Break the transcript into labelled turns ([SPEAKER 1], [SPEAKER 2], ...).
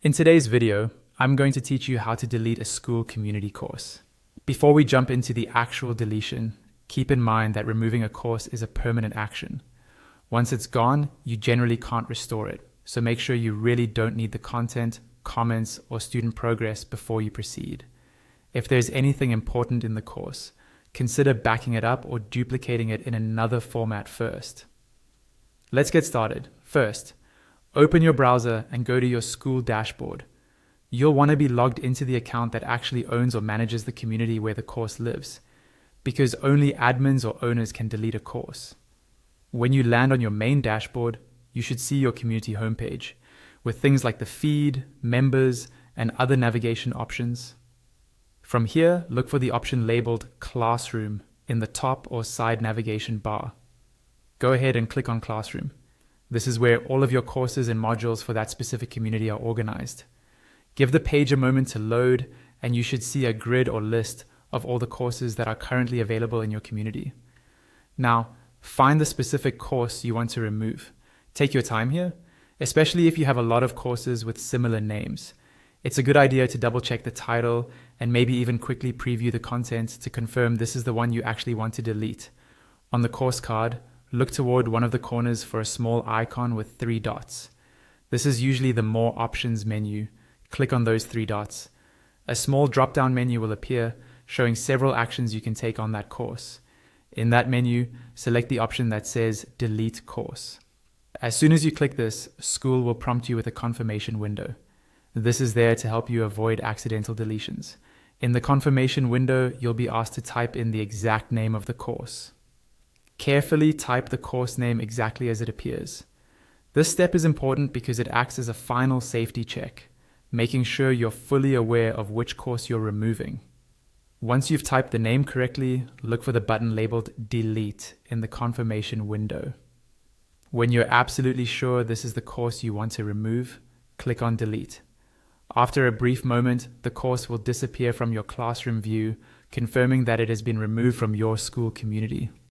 [SPEAKER 1] In today's video, I'm going to teach you how to delete a Skool community course. Before we jump into the actual deletion, keep in mind that removing a course is a permanent action. Once it's gone, you generally can't restore it, so make sure you really don't need the content, comments, or student progress before you proceed. If there's anything important in the course, consider backing it up or duplicating it in another format first. Let's get started. First, open your browser and go to your Skool dashboard. You'll want to be logged into the account that actually owns or manages the community where the course lives, because only admins or owners can delete a course. When you land on your main dashboard, you should see your community homepage, with things like the feed, members, and other navigation options. From here, look for the option labeled Classroom in the top or side navigation bar. Go ahead and click on Classroom. This is where all of your courses and modules for that specific community are organized. Give the page a moment to load, and you should see a grid or list of all the courses that are currently available in your community. Now, find the specific course you want to remove. Take your time here, especially if you have a lot of courses with similar names. It's a good idea to double check the title and maybe even quickly preview the content to confirm this is the one you actually want to delete. On the course card, look toward one of the corners for a small icon with 3 dots. This is usually the More Options menu. Click on those 3 dots. A small drop-down menu will appear, showing several actions you can take on that course. In that menu, select the option that says Delete Course. As soon as you click this, Skool will prompt you with a confirmation window. This is there to help you avoid accidental deletions. In the confirmation window, you'll be asked to type in the exact name of the course. Carefully type the course name exactly as it appears. This step is important because it acts as a final safety check, making sure you're fully aware of which course you're removing. Once you've typed the name correctly, look for the button labeled Delete in the confirmation window. When you're absolutely sure this is the course you want to remove, click on Delete. After a brief moment, the course will disappear from your classroom view, confirming that it has been removed from your Skool community.